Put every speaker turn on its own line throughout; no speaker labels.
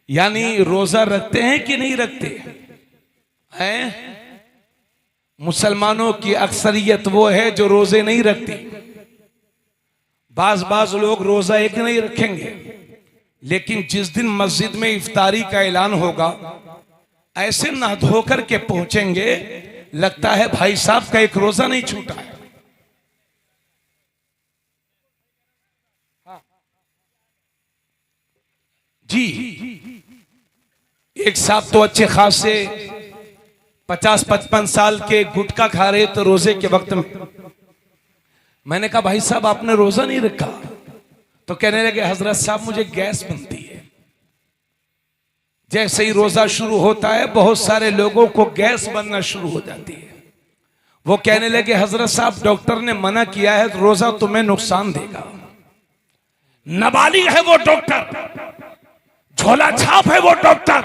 यानी रोजा रखते हैं कि नहीं रखते हैं? मुसलमानों की अक्सरियत वो है जो रोजे नहीं रखती। बाज लोग रोजा एक नहीं रखेंगे, लेकिन जिस दिन मस्जिद में इफ्तारी का ऐलान होगा ऐसे नहा धोकर के पहुंचेंगे, लगता है भाई साहब का एक रोजा नहीं छूटा है। जी, एक साहब तो अच्छे खासे 50-55 साल के गुटखा खा रहे तो रोजे के वक्त में मैंने कहा भाई साहब आपने रोजा नहीं रखा? तो कहने लगे हजरत साहब मुझे गैस बनती है। जैसे ही रोजा शुरू होता है बहुत सारे लोगों को गैस बनना शुरू हो जाती है। वो कहने लगे हजरत साहब डॉक्टर ने मना किया है, रोजा तुम्हें नुकसान देगा। नाबालिग है वो डॉक्टर, झोला छाप है वो डॉक्टर,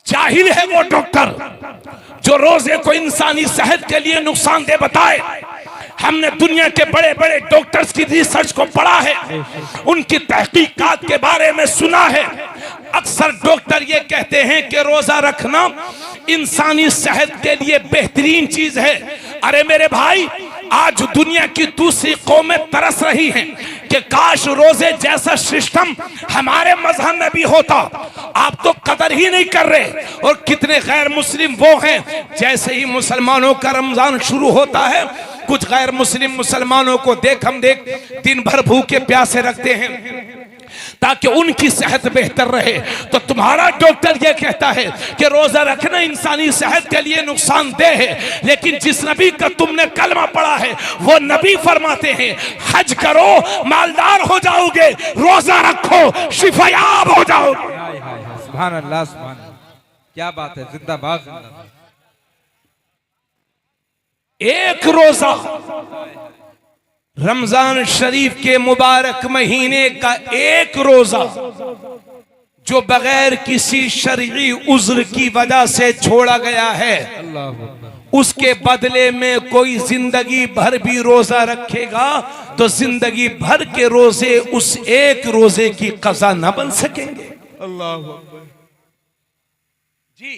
जाहिल है वो डॉक्टर जो रोजे को इंसानी सेहत के लिए नुकसानदेह बताए। हमने दुनिया के बड़े बड़े डॉक्टर्स की रिसर्च को पढ़ा है, उनकी तहकीकात के बारे में सुना है। अक्सर डॉक्टर ये कहते हैं कि रोजा रखना इंसानी सेहत के लिए बेहतरीन चीज है। अरे मेरे भाई, आज दुनिया की दूसरी कौमें तरस रही हैं कि काश रोजे जैसा सिस्टम हमारे मजहब में भी होता। आप तो कदर ही नहीं कर रहे। और कितने गैर मुस्लिम वो हैं, जैसे ही मुसलमानों का रमजान शुरू होता है कुछ गैर मुस्लिम मुसलमानों को हम देख दिन भर भूखे प्यासे रखते हैं ताकि उनकी सेहत बेहतर रहे। तो तुम्हारा डॉक्टर यह कहता है कि रोजा रखना इंसानी सेहत के लिए नुकसानदेह है, लेकिन जिस नबी का तुमने कलमा पढ़ा है वो नबी फरमाते हैं हज करो मालदार हो जाओगे, रोजा रखो शिफायाब हो जाओगे।
सुभान अल्लाह, सुभान अल्लाह, क्या बात है, जिंदाबाद जिंदाबाद।
एक रोजा रमजान शरीफ के मुबारक महीने का एक रोजा जो बगैर किसी शरई उज़्र की वजह से छोड़ा गया है, उसके बदले में कोई जिंदगी भर भी रोजा रखेगा तो जिंदगी भर के रोजे उस एक रोजे की कज़ा न बन सकेंगे। अल्लाह जी,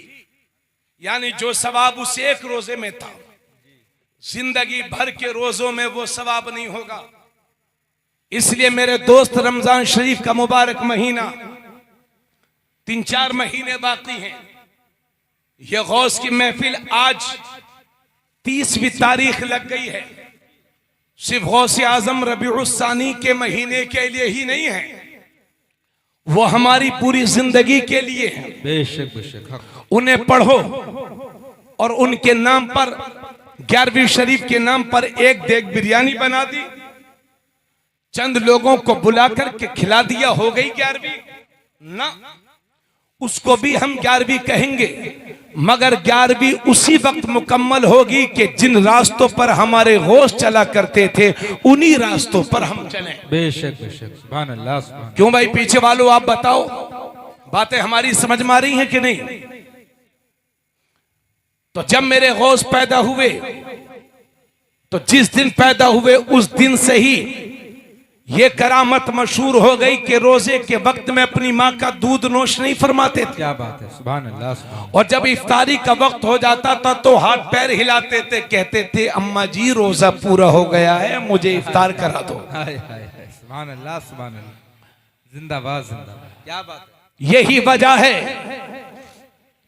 यानी जो सवाब उस एक रोजे में था जिंदगी भर के रोजों में वो सवाब नहीं होगा। इसलिए मेरे दोस्त, रमजान शरीफ का मुबारक महीना 3-4 महीने बाकी हैं। ये गौस की महफिल आज 30वीं तारीख लग गई है। सिर्फ गौस आजम रबीउस्सानी के महीने के लिए ही नहीं है, वो हमारी पूरी जिंदगी के लिए है।
बेशक बेशक।
उन्हें पढ़ो और उनके नाम पर 11वीं शरीफ के नाम पर एक देग बिरयानी बना दी, चंद लोगों को बुलाकर के खिला दिया, हो गई 11वीं ना। उसको भी हम 11वीं कहेंगे, मगर 11वीं उसी वक्त मुकम्मल होगी कि जिन रास्तों पर हमारे गौस चला करते थे उन्हीं रास्तों पर हम चलें।
बेशक बेशक, सुभान अल्लाह, सुभान अल्लाह।
क्यों भाई पीछे वालों, आप बताओ बातें हमारी समझ में आ रही हैं कि नहीं? तो जब मेरे गौस पैदा हुए तो जिस दिन पैदा हुए उस दिन से ही ये करामत मशहूर हो गई कि रोजे के वक्त में अपनी माँ का दूध नोश नहीं फरमाते थे।
क्या बात है, सुभान अल्लाह, सुभान अल्लाह।
और जब इफ्तारी का वक्त हो जाता था तो हाथ पैर हिलाते थे, कहते थे अम्मा जी रोजा पूरा हो गया है, मुझे इफ्तार करा दो।
हाय हाय हाय, सुभान अल्लाह, सुभान अल्लाह, जिंदाबाद जिंदाबाद, क्या बात है।
यही वजह है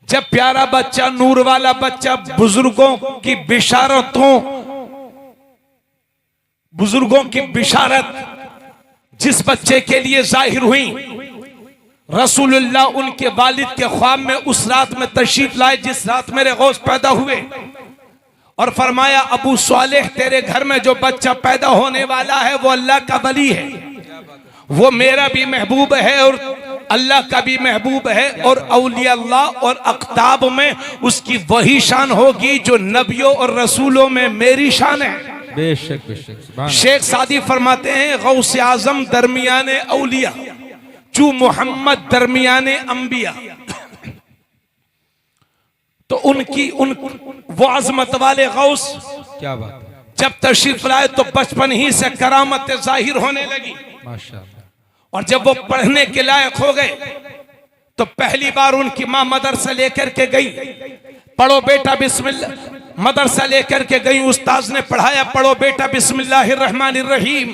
जब प्यारा बच्चा, नूर वाला बच्चा, बुजुर्गों की बिशारत जिस बच्चे के लिए जाहिर हुई, रसूलुल्लाह उनके वालिद के ख्वाब में उस रात में तशरीफ लाए जिस रात मेरे गौस पैदा हुए, और फरमाया अबू सालेह तेरे घर में जो बच्चा पैदा होने वाला है वो अल्लाह का वली है, वो मेरा भी महबूब है और अल्लाह का भी महबूब है, और औलिया अल्लाह और अख्ताब में उसकी वही शान होगी जो नबियों और रसूलों में मेरी शान है।
बेशक बेशक।
शेख सादी फरमाते हैं गौस आजम दरमियाने औलिया चू मोहम्मद दरमियाने अंबिया। तो वो अजमत वाले गौस
क्या बात है,
जब तशरीफ लाए तो बचपन ही से करामत जाहिर होने लगी
माशाअल्लाह।
और जब वो पढ़ने के लायक हो गए तो पहली बार उनकी मां मदरसा लेकर के गई, पढ़ो बेटा बिस्मिल्लाह। मदरसा लेकर के गई, उस्ताद ने पढ़ाया, पढ़ो बेटा बिस्मिल्लाहिर्रहमानिर्रहीम।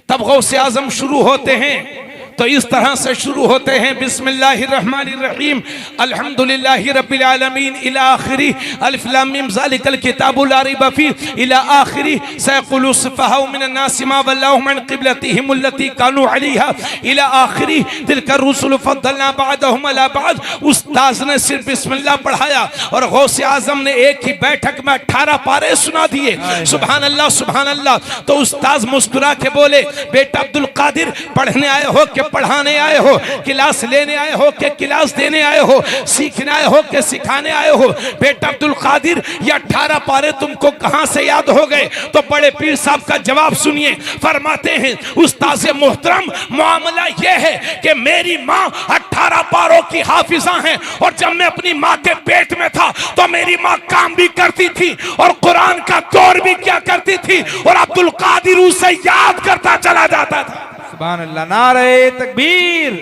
तब गौसे आजम शुरू होते हैं तो इस तरह से शुरू होते हैं, बिस्मिल्लाहिर्रहमानिर्रहीम अल्हम्दुलिल्लाहि रब्बिल आलमीन इला आखिरी अलिफ लाम मीम ज़ालिकल किताबु ला रैब फीह इला आखिरी सयक़ुलु सुफ़हाउ मिनन नासि मा वल्लाहुम अन क़िबलतिहिम अल्लती कानू अलैहा इला आखिरी तिलका रुसुलु फद्दलना बअदहुम अला बअद। उस्ताद ने सिर्फ बिस्मिल्लाह पढ़ाया और गौसे आजम ने एक ही बैठक में 18 पारे सुना दिए। सुभान अल्लाह सुभान अल्लाह। तो उस्ताद मुस्कुरा के बोले, बेटा अब्दुल कादिर, पढ़ने आए हो कि पढ़ाने आए हो, क्लास लेने आए हो कि क्लास देने आए हो, सीखने आए हो कि सिखाने आए हो? बेटा अब्दुल कादिर, ये 18 पारे तुमको कहां से याद हो गए? तो बड़े पीर साहब का जवाब सुनिए। फरमाते हैं, उस्ताद मोहतरम, मामला यह है कि मेरी माँ 18 पारों की हाफिजा है और जब मैं अपनी माँ के पेट में था तो मेरी माँ काम भी करती थी और कुरान का दौर भी क्या करती थी और अब्दुल कादिर उसे याद करता चला जाता था।
सुभान अल्लाह। नारे तकबीर,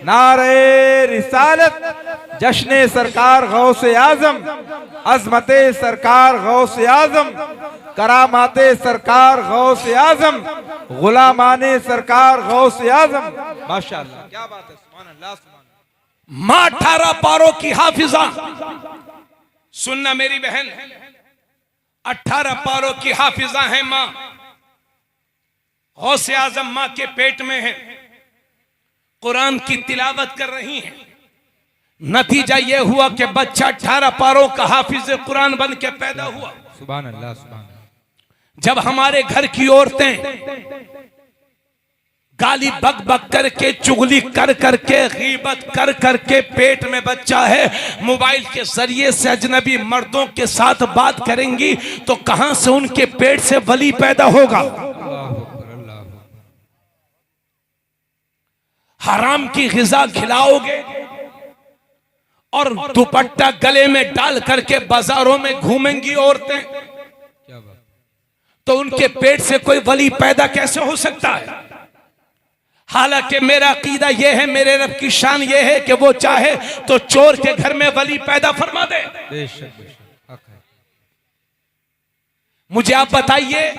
नारे रिसालत, जश्ने सरकार गौसे आजम, अजमते सरकार गौसे आजम, करामाते सरकार गौसे आजम, गुलामाने सरकार गौसे आजम। माशाअल्लाह, क्या बात है, सुभान अल्लाह सुभान अल्लाह।
माँ 18 पारों की हाफिजा, सुनना मेरी बहन, 18 पारों की हाफिजा है माँ। गौसे आजम माँ के पेट में है, कुरान की तिलावत कर रही है। नतीजा यह हुआ कि बच्चा 18 पारों का हाफिज कुरान बन के पैदा हुआ।
सुभान अल्लाह सुभान अल्लाह।
जब हमारे घर की औरतें गाली बक बक करके, चुगली कर करके, गीबत कर करके पेट में बच्चा है, मोबाइल के जरिए से अजनबी मर्दों के साथ बात करेंगी तो कहां से उनके पेट से वली पैदा होगा? हराम की ग़िज़ा खिलाओगे और दुपट्टा गले में डाल करके बाजारों में घूमेंगी औरतें,
क्या बात।
तो उनके पेट से कोई वली पैदा कैसे हो सकता है? हालांकि मेरा अकीदा यह है, मेरे रब की शान यह है कि वो चाहे तो चोर के घर में वली पैदा फरमा दे।
बेशक बेशक, हक है।
मुझे आप बताइए,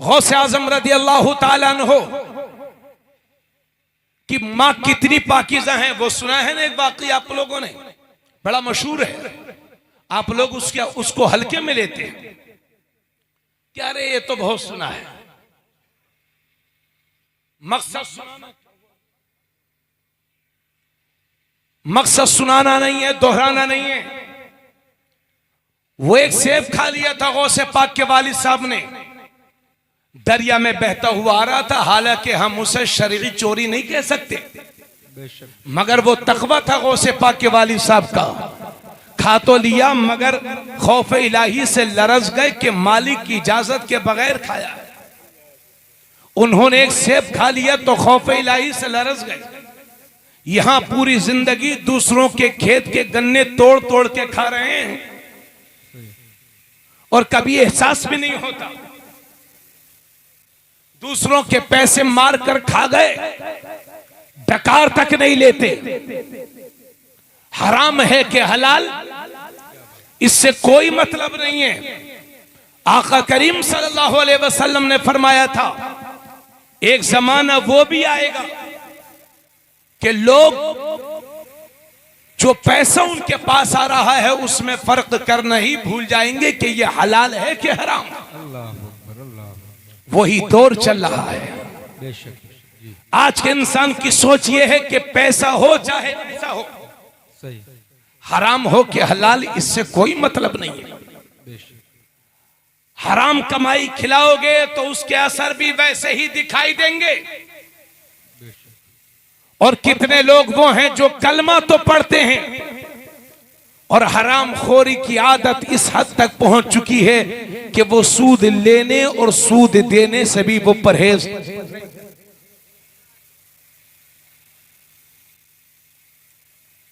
गौसे आजम रदी अल्लाह ताला अन्हो कि माँ कितनी पाकीज़ा है वो सुना है ना एक वाक़या आप लोगों ने, बड़ा मशहूर है। आप लोग उसको हल्के में लेते हैं क्या? अरे ये तो बहुत सुना है। मकसद सुनाना नहीं है, दोहराना नहीं है। वो एक सेब खा लिया था गौसे पाक के वालिद साहब ने, दरिया में बहता हुआ आ रहा था। हालांकि हम उसे शरई चोरी नहीं कह सकते, मगर वो तकवा था गौसे पाक के वालिद साहब का। खा तो लिया मगर खौफ इलाही से लरज गए कि मालिक की इजाजत के बगैर खाया है। उन्होंने एक सेब खा लिया तो खौफ इलाही से लरज गए। यहां पूरी जिंदगी दूसरों के खेत के गन्ने तोड़ तोड़ के खा रहे हैं और कभी एहसास भी नहीं होता। दूसरों के पैसे मार कर खा गए, डकार तक नहीं लेते। हराम है कि हलाल, इससे कोई मतलब नहीं है। आका करीम सल्लल्लाहु अलैहि वसल्लम ने फरमाया था, एक जमाना वो भी आएगा कि लोग जो पैसा उनके पास आ रहा है उसमें फर्क करना ही भूल जाएंगे कि ये हलाल है कि हराम। वही दौर चल रहा है। आज के इंसान की सोच ये है कि पैसा हो चाहे पैसा हो,
सही,
हराम हो कि हलाल, इससे कोई मतलब नहीं है। हराम कमाई खिलाओगे तो उसके असर भी वैसे ही दिखाई देंगे। और कितने लोग वो हैं जो कलमा तो पढ़ते हैं और हराम खोरी की आदत इस हद तक पहुंच चुकी है कि वो सूद लेने और सूद देने से भी वो परहेज।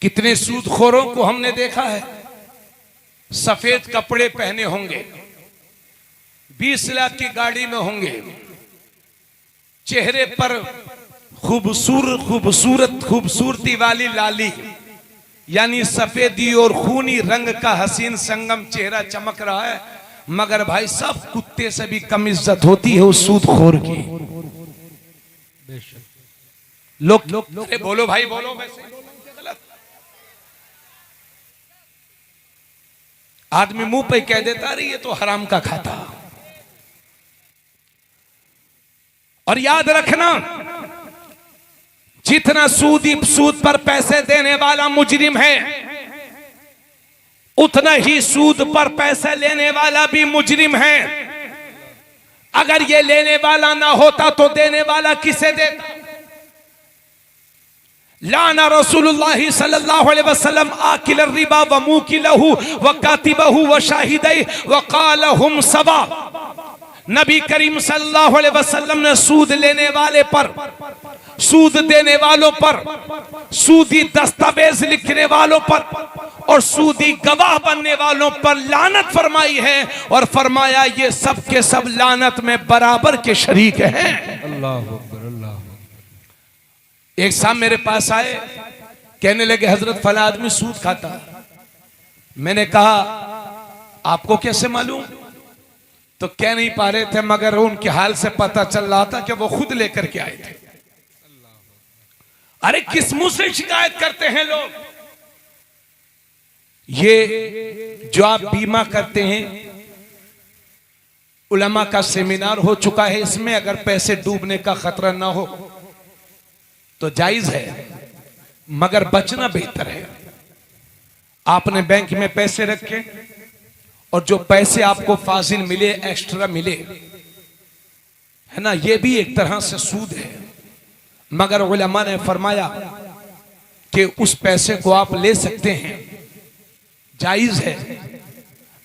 कितने सूदखोरों को हमने देखा है, सफेद कपड़े पहने होंगे, 20 लाख की गाड़ी में होंगे, चेहरे पर खूबसूरती वाली लाली, यानी सफेदी और खूनी रंग का हसीन संगम चेहरा चमक रहा है, मगर भाई साहब कुत्ते से भी कम इज्जत होती है उस सूदखोर की। लोग अरे बोलो भाई बोलो, वैसे गलत आदमी मुंह पे कह देता रही ये तो हराम का खाता। और याद रखना, जितना सूद पर पैसे देने वाला मुजरिम है, उतना ही सूद पर पैसे लेने वाला भी मुजरिम है। अगर ये लेने वाला ना होता तो देने वाला किसे देता? लाना रसूलुल्लाह सल्लल्लाहु अलैहि वसल्लम आकिल रिबा व मुकिलहु व कातिबहु व शाहिदै व क़ाल हुम सवा। नबी करीम सल्लल्लाहु अलैहि वसल्लम ने सूद लेने वाले पर, सूद देने वालों पर, सूदी दस्तावेज लिखने वालों पर और सूदी गवाह बनने वालों पर लानत फरमाई है, और फरमाया ये सब के सब लानत में बराबर के शरीक हैं।
अल्लाह अकबर, अल्लाह।
एक साहब मेरे पास आए, कहने लगे हजरत फला आदमी सूद खाता। मैंने कहा आपको कैसे मालूम? तो कह नहीं पा रहे थे, मगर उनके हाल से पता चल रहा था कि वो खुद लेकर के आए थे। अरे किस मुंह से शिकायत करते हैं लोग? ये जो आप बीमा करते हैं, उलमा का सेमिनार हो चुका है, इसमें अगर पैसे डूबने का खतरा ना हो तो जायज है, मगर बचना बेहतर है। आपने बैंक में पैसे रखे और जो पैसे आपको फाजिल मिले, एक्स्ट्रा मिले, है ना, ये भी एक तरह से सूद है। मगर उलमा ने फरमाया कि उस पैसे को आप ले सकते हैं, जायज है।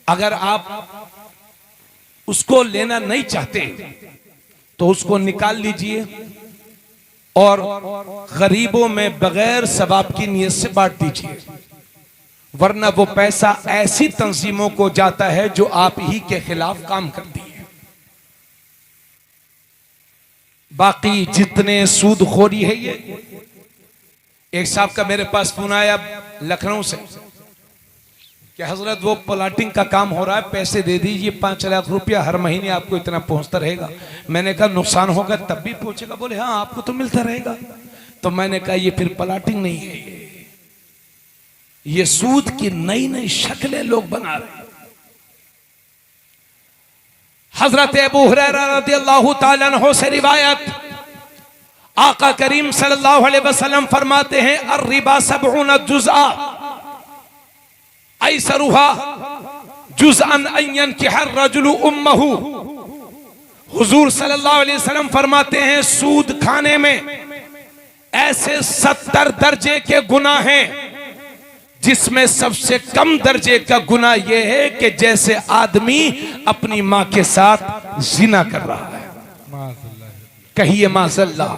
अगर आप उसको लेना नहीं चाहते तो उसको निकाल लीजिए और गरीबों में बगैर सवाब की नीयत से बांट दीजिए, वरना वो पैसा ऐसी तंजीमों को जाता है जो आप ही के खिलाफ काम करती है। बाकी जितने सूदखोरी है, ये एक साहब का मेरे पास फोन आया लखनऊ से कि हजरत वो प्लाटिंग का काम हो रहा है, पैसे दे दीजिए 5 लाख रुपया, हर महीने आपको इतना पहुंचता रहेगा। मैंने कहा नुकसान होगा तब भी पहुंचेगा? बोले हाँ आपको तो मिलता रहेगा। तो मैंने कहा ये फिर प्लाटिंग नहीं है, ये सूद की नई नई शक्लें लोग बना रहे हैं। हजरत अबू हुरैरा रज़ियल्लाहु ताला अन्हु से रिवायत, आका करीम सल्लल्लाहु अलैहि वसल्लम फरमाते हैं अर्रिबा 70 जुज़आ ऐसरुहा जुज़अन अन यनकिह अर्रजुलु उम्महु। हुजूर सल्लल्लाहु अलैहि वसल्लम फरमाते हैं सूद खाने में ऐसे 70 दर्जे के गुनाह हैं, जिसमें सबसे कम दर्जे का गुनाह यह है कि जैसे आदमी अपनी मां के साथ जिना कर रहा है। कहिए माज़ल्लाह।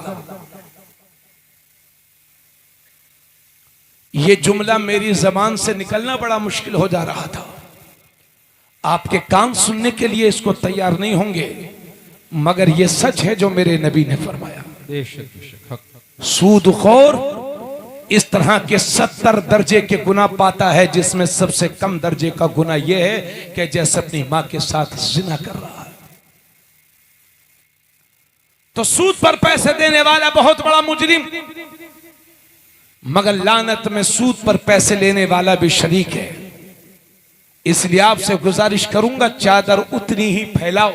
ये जुमला मेरी जबान से निकलना बड़ा मुश्किल हो जा रहा था। आपके कान सुनने के लिए इसको तैयार नहीं होंगे, मगर यह सच है जो मेरे नबी ने फरमाया। सूदखोर इस तरह के 70 दर्जे के गुनाह पाता है, जिसमें सबसे कम दर्जे का गुनाह यह है कि जैसे अपनी मां के साथ जिना कर रहा है। तो सूद पर पैसे देने वाला बहुत बड़ा मुजरिम, मगर लानत में सूद पर पैसे लेने वाला भी शरीक है। इसलिए आपसे गुजारिश करूंगा, चादर उतनी ही फैलाओ,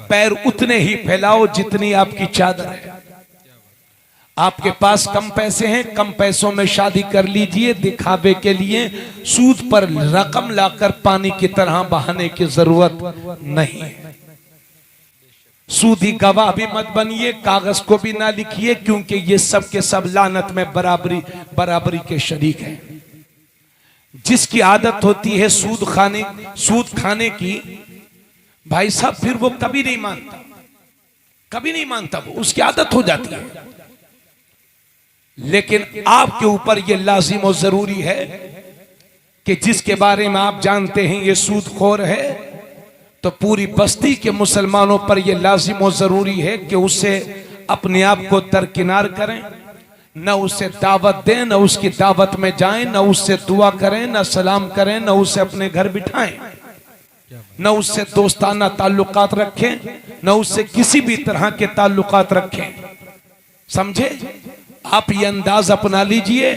पैर उतने ही फैलाओ जितनी आपकी चादर है। आपके पास कम पैसे हैं, कम पैसों में शादी कर लीजिए, दिखावे के लिए सूद पर रकम लाकर पानी की तरह बहाने की जरूरत नहीं है। सूदी गवाह भी मत बनिए, कागज को भी ना लिखिए, क्योंकि ये सब के सब लानत में बराबरी के शरीक हैं। जिसकी आदत होती है सूद खाने की, भाई साहब फिर वो कभी नहीं मानता, वो उसकी आदत हो जाती है। लेकिन आपके ऊपर यह लाजिम और जरूरी है कि जिसके बारे में आप जानते हैं ये सूदखोर है, तो पूरी बस्ती के मुसलमानों पर यह लाजिम और जरूरी है कि उसे अपने आप को दरकिनार करें, न उसे दावत दें, न उसकी दावत में जाएं, न उससे दुआ करें, न सलाम करें, न उसे अपने घर बिठाएं, न उससे दोस्ताना ताल्लुकात रखें, न उससे किसी भी तरह के ताल्लुकात रखें। समझे? आप ये अंदाज अपना लीजिए।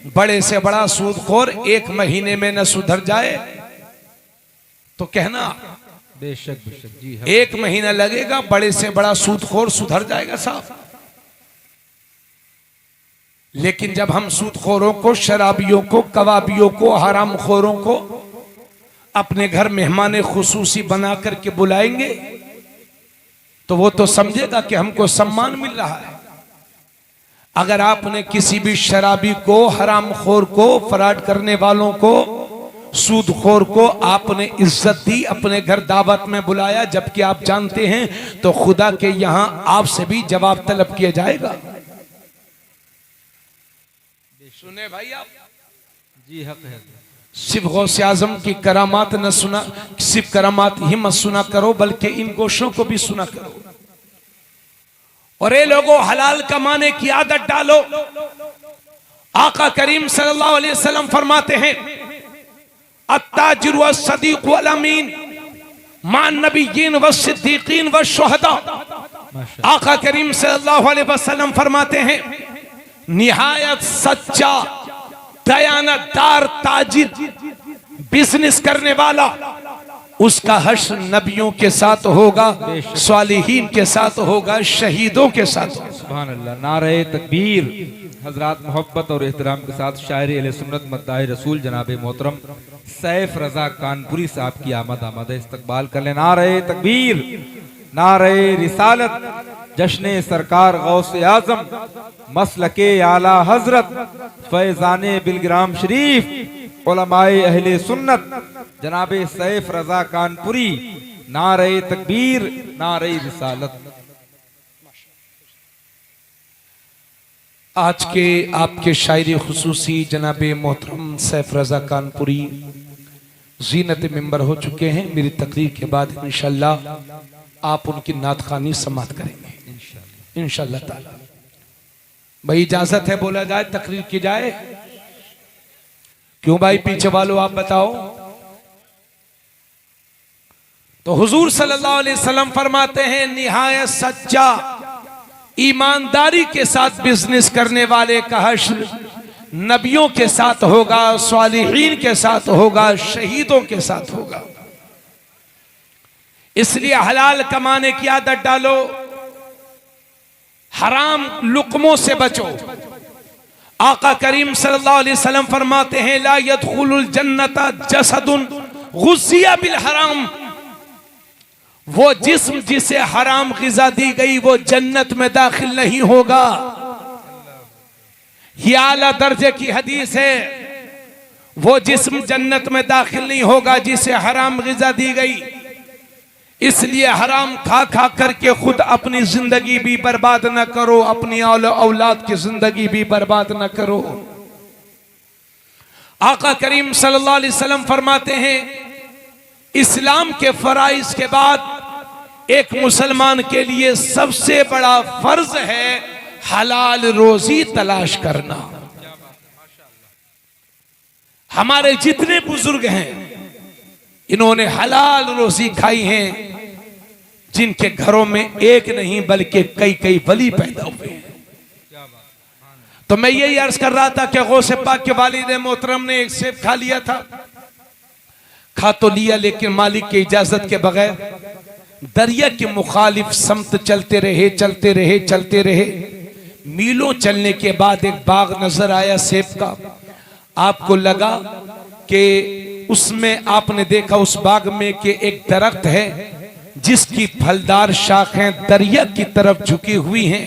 बड़े से बड़ा सूदखोर 1 महीने में न सुधर जाए तो कहना
बेशक बेशक जी हाँ।
1 महीना लगेगा, बड़े से बड़ा सूदखोर सुधर जाएगा साहब। लेकिन जब हम सूदखोरों को, शराबियों को, कबाबियों को, हरामखोरों को अपने घर मेहमान खुसूसी बना करके बुलाएंगे तो वो तो समझेगा कि हमको सम्मान मिल रहा है। अगर आपने किसी भी शराबी को, हरामखोर को, फराड करने वालों को, सूदखोर को आपने इज्जत दी, अपने घर दावत में बुलाया, जबकि आप जानते हैं तो खुदा के यहां आपसे भी जवाब तलब किया जाएगा। सुने भाई आप?
जी हक है।
सिर्फ गौसे आजम की करामात न सुना, सिर्फ करामात ही मत सुना करो, बल्कि इन गोशों को भी सुना करो। और ये लोगों, हलाल कमाने की आदत डालो। आका करीम सल्लल्लाहु अलैहि वसल्लम फरमाते हैं, अत्ताजिर व सदीक वल अमीन मान नबिय्यीन व सिद्दीकीन व शुहदा। आका करीम सल्लल्लाहु अलैहि वसल्लम फरमाते हैं, निहायत सच्चा दयानतदार ताजिर, बिजनेस करने वाला, उसका हश्र नबियों के साथ होगा, स्वालिहीन के साथ होगा, शहीदों के साथ होगा।
सुभान अल्लाह। नारे तकबीर। हजरात मोहब्बत और एहतराम के साथ शायर अहले सुन्नत मद्दाए रसूल जनाब मोहतरम सैफ रजा कानपुरी साहब की आमद इस्तकबाल कर लें। नारे तकबीर, नारे रिसालत, जश्ने सरकार गौसे आजम, मसलके आला हजरत, फैजाने बिलग्राम शरीफ, उलमाए अहले सुन्नत जनाबे सैफ रजा कानपुरी। नारे तकबीर, नारे रिसालत।
आज के आपके शायरी खुसूसी जनाबे मोहतरम सैफ रजा कानपुरी जीनत मिंबर हो चुके हैं। मेरी तकरीर के बाद इंशाल्लाह आप उनकी नातखानी समाप्त करेंगे इंशाल्लाह ताला। भाई इजाजत है बोला जाए, तकरीर की जाए? क्यों भाई पीछे वालों आप बताओ? तो हुजूर सल्लल्लाहु अलैहि वसल्लम फरमाते हैं, निहायत सच्चा ईमानदारी के साथ बिजनेस करने वाले का हश्र नबियों के साथ होगा, स्वालिहीन के साथ होगा, शहीदों के साथ होगा। इसलिए हलाल कमाने की आदत डालो, हराम लुकमों से बचो। आका करीम सल्लल्लाहु अलैहि वसल्लम फरमाते हैं, ला यदखुलुल जन्नता जसदुन गुज़िया बिल हराम। वो जिस्म जिसे हराम ग़िज़ा दी गई वो जन्नत में दाखिल नहीं होगा। ये आला दर्जे की हदीस है। वो जिस्म जन्नत में दाखिल नहीं होगा जिसे हराम ग़िज़ा दी गई। इसलिए हराम खा खा करके खुद अपनी जिंदगी भी बर्बाद न करो, अपनी औलाद की जिंदगी भी बर्बाद न करो। आका करीम सल्लल्लाहु अलैहि वसल्लम फरमाते हैं, इस्लाम के फराइज के बाद एक मुसलमान के लिए सबसे बड़ा फर्ज है हलाल रोजी तलाश करना। हमारे जितने बुजुर्ग हैं इन्होंने हलाल रोजी खाई है, जिनके घरों में एक नहीं बल्कि कई कई वली पैदा हुए हैं। तो मैं यही अर्ज कर रहा था कि गौसे पाक के वालिद मोहतरम ने एक सेब खा लिया था। खा तो लिया लेकिन मालिक की इजाजत के बगैर दरिया के मुखालिफ समत चलते रहे चलते रहे चलते रहे। मीलों चलने के बाद एक बाग नजर आया सेब का। आपको लगा कि उसमें आपने देखा उस बाग में कि एक दरख्त है जिसकी फलदार शाखें दरिया की तरफ झुकी हुई हैं।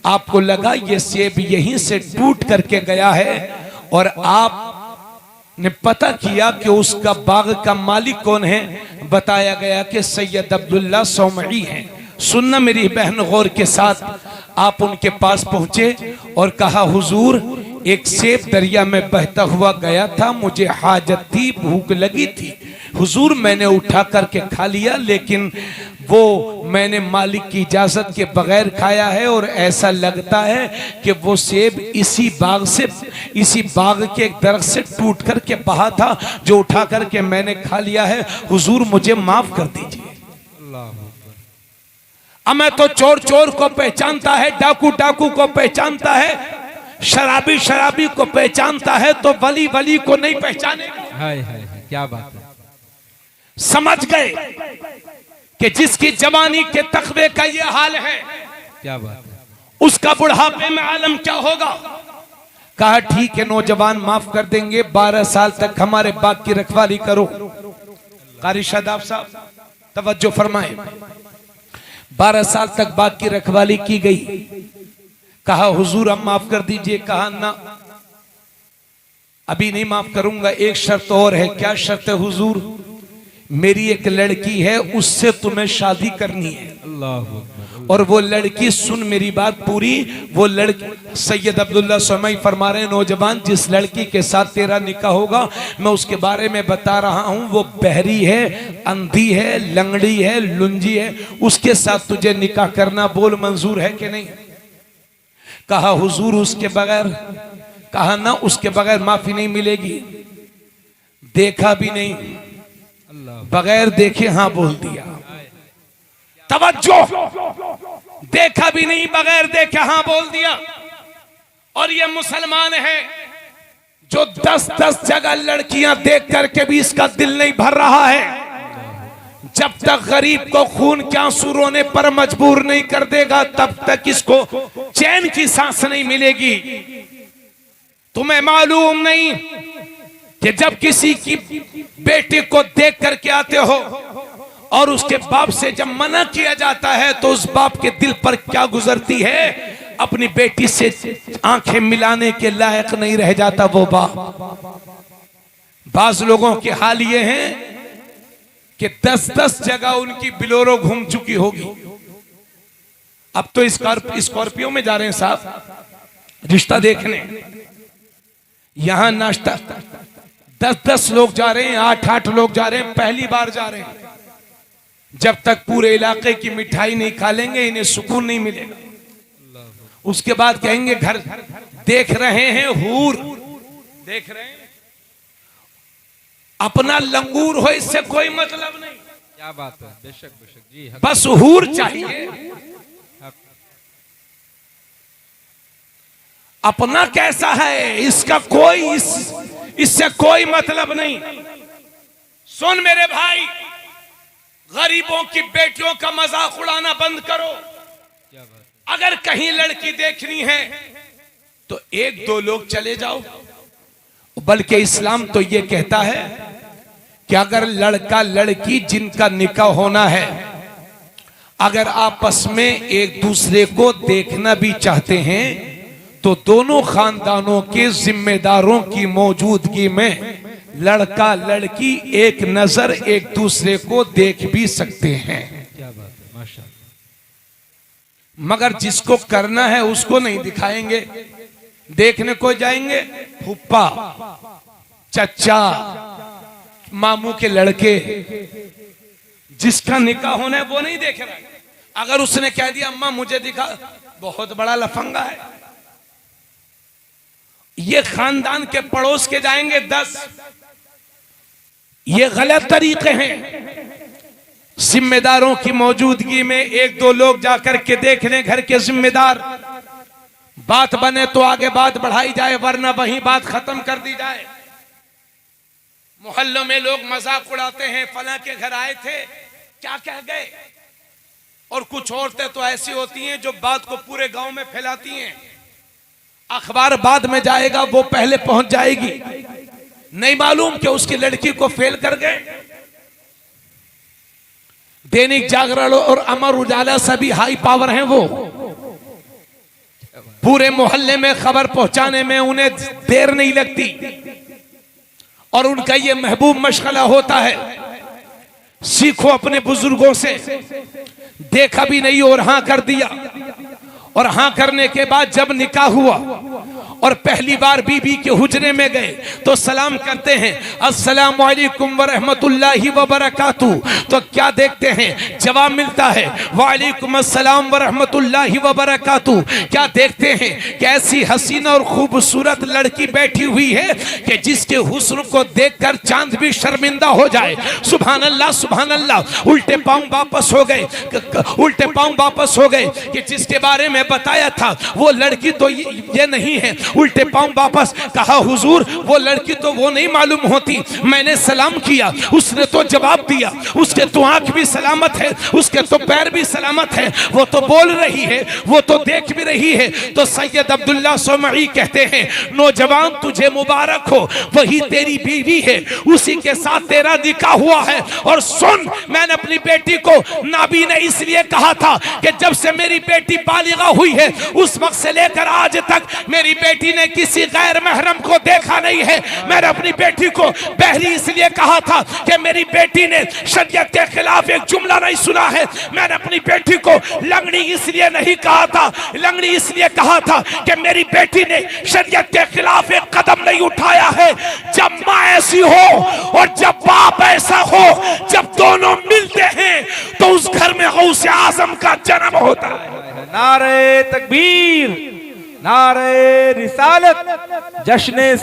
आपको लगा ये सेब यहीं से टूट करके गया है और आपने पता किया कि उसका बाग का मालिक कौन है। बताया गया कि सैयद अब्दुल्ला सौमई हैं। सुनना मेरी बहन गौर के साथ। आप उनके पास पहुंचे और कहा, हुजूर एक सेब दरिया में बहता हुआ गया था, मुझे हाजत थी, भूख लगी थी, हुजूर मैंने उठा करके खा लिया, लेकिन वो मैंने मालिक की इजाजत के बगैर खाया है और ऐसा लगता है कि वो सेब इसी बाग के एक दरख्त से टूट करके बहा था, जो उठा करके मैंने खा लिया है। हुजूर मुझे माफ कर दीजिए। अब मैं तो चोर चोर को पहचानता है, डाकू डाकू को पहचानता है, शराबी शराबी को पहचानता है, तो वली वली को नहीं पहचानेगा।
हाय हाय हाय, क्या बात है।
समझ गए कि जिसकी जवानी के तकवे का ये हाल है,
क्या बात है,
उसका बुढ़ापे में आलम क्या होगा। कहा ठीक है नौजवान, माफ कर देंगे, 12 साल तक हमारे बाग की रखवाली करो। कारी शादाब साहब तवज्जो फरमाएं। 12 साल तक बाग की रखवाली की गई। कहा हुजूर अब माफ कर दीजिए। कहा ना, अभी नहीं माफ करूंगा, एक शर्त और है। क्या शर्त है हुजूर? मेरी एक लड़की है, उससे तुम्हें शादी करनी है।
अल्लाह।
और वो लड़की, सुन मेरी बात पूरी, वो लड़की सैयद अब्दुल्ला सुमई फरमा रहे हैं, नौजवान जिस लड़की के साथ तेरा निकाह होगा, मैं उसके बारे में बता रहा हूं, वो बहरी है, अंधी है, लंगड़ी है, लुंजी है, उसके साथ तुझे निकाह करना, बोल मंजूर है कि नहीं? कहा हुजूर उसके बगैर, कहा ना उसके बगैर माफी नहीं मिलेगी। देखा भी नहीं, बगैर देखे हाँ बोल दिया। तवज्जो, देखा भी नहीं, बगैर देखे हाँ बोल दिया। और ये मुसलमान है जो 10-10 जगह लड़कियां देख करके भी इसका दिल नहीं भर रहा है। जब तक गरीब को खून के आंसू रोने पर मजबूर नहीं कर देगा, तब तक इसको चैन की सांस नहीं मिलेगी। तुम्हें मालूम नहीं कि जब किसी की बेटी को देख करके आते हो और उसके बाप से जब मना किया जाता है, तो उस बाप के दिल पर क्या गुजरती है। अपनी बेटी से आंखें मिलाने के लायक नहीं रह जाता वो बाप। बाज लोगों के हाल ये हैं कि 10-10 जगह उनकी बिलोरो घूम चुकी होगी। अब तो स्कॉर्पियो में जा रहे हैं साहब रिश्ता देखने। यहां नाश्ता 10-10 लोग जा रहे हैं, 8-8 लोग जा रहे हैं, पहली बार जा रहे हैं। जब तक पूरे इलाके की मिठाई नहीं खा लेंगे, इन्हें सुकून नहीं मिलेगा। उसके बाद कहेंगे घर देख रहे हैं, हूर देख रहे हैं। अपना लंगूर हो इससे कोई मतलब नहीं।
क्या बात है, बेशक बेशक जी,
बस हूर चाहिए। अपना कैसा है इसका कोई इससे कोई मतलब नहीं। सुन मेरे भाई, गरीबों की बेटियों का मजाक उड़ाना बंद करो। अगर कहीं लड़की देखनी है तो 1-2 लोग चले जाओ। बल्कि इस्लाम तो ये कहता है कि अगर लड़का लड़की जिनका निकाह होना है, अगर आपस में एक दूसरे को देखना भी चाहते हैं, तो दोनों खानदानों के जिम्मेदारों की मौजूदगी में लड़का लड़की एक नजर एक दूसरे को देख भी सकते हैं।
क्या बात है, माशाअल्लाह।
मगर जिसको करना है उसको नहीं दिखाएंगे। देखने को जाएंगे फूफा, चचा, मामू के लड़के, जिसका निकाह होना है वो नहीं देख रहा है। अगर उसने कह दिया अम्मा मुझे दिखा, बहुत बड़ा लफंगा है। ये खानदान के पड़ोस के जाएंगे 10। ये गलत तरीके हैं। जिम्मेदारों की मौजूदगी में 1-2 लोग जाकर के देख लें, घर के जिम्मेदार। बात बने तो आगे बात बढ़ाई जाए, वरना वहीं बात खत्म कर दी जाए। मोहल्लों में लोग मजाक उड़ाते हैं, फला के घर आए थे, क्या कह गए। और कुछ औरतें तो ऐसी होती हैं जो बात को पूरे गांव में फैलाती हैं। अखबार बाद में जाएगा, वो पहले पहुंच जाएगी। नहीं मालूम कि उसकी लड़की को फेल कर गए। दैनिक जागरण और अमर उजाला सभी हाई पावर हैं। वो पूरे मोहल्ले में खबर पहुंचाने में उन्हें देर नहीं लगती। और उनका ये महबूब मशगला होता है, सीखो अपने बुजुर्गों से। देखा भी नहीं और हां कर दिया। और हां करने के बाद जब निकाह हुआ और पहली बार बीबी के हुजरे में गए तो सलाम करते हैं, अस्सलामु अलैकुम व रहमतुल्लाहि व बरकातहू। तो क्या देखते हैं, जवाब मिलता है वालेकुम अस्सलाम व रहमतुल्लाहि व बरकातहू। क्या देखते हैं कि ऐसी हसीना और खूबसूरत लड़की बैठी हुई है कि जिसके हुस्न को देखकर चांद भी शर्मिंदा हो जाए। सुभान अल्लाह, सुभान अल्लाह। उल्टे पांव वापस हो गए, उल्टे पांव वापस हो गए कि जिसके बारे में बताया था वो लड़की तो ये नहीं है। उल्टे पांव वापस, कहा हुजूर वो लड़की तो वो नहीं मालूम होती। मैंने सलाम किया, उसने तो जवाब दिया, उसके तो आंख भी सलामत है, उसके तो पैर भी सलामत है, वो तो बोल रही है, वो तो देख भी रही है। तो सैयद अब्दुल्ला सोमई कहते हैं, नौजवान तुझे मुबारक हो, वही तेरी बीवी है, उसी के साथ तेरा निकाह हुआ है। और सुन, मैंने अपनी बेटी को नाबी ने इसलिए कहा था कि जब से मेरी बेटी बालिगा हुई है उस वक्त से लेकर आज तक मेरी बेटी ने किसी गैर महरम को देखा नहीं है। मैंने अपनी बेटी को बहरी इसलिए कहा था कि मेरी बेटी ने शरीयत के खिलाफ एक जुमला नहीं सुना है। मैंने अपनी बेटी को लंगड़ी इसलिए नहीं कहा था, लंगड़ी इसलिए कहा था कि मेरी बेटी ने शरीयत के खिलाफ एक कदम नहीं उठाया है। जब माँ ऐसी हो और जब बाप ऐसा हो, जब दोनों मिलते हैं तो उस घर में गौसे आजम का जन्म होता है।
नारे तकबीर, नारे रिसालत, जश्न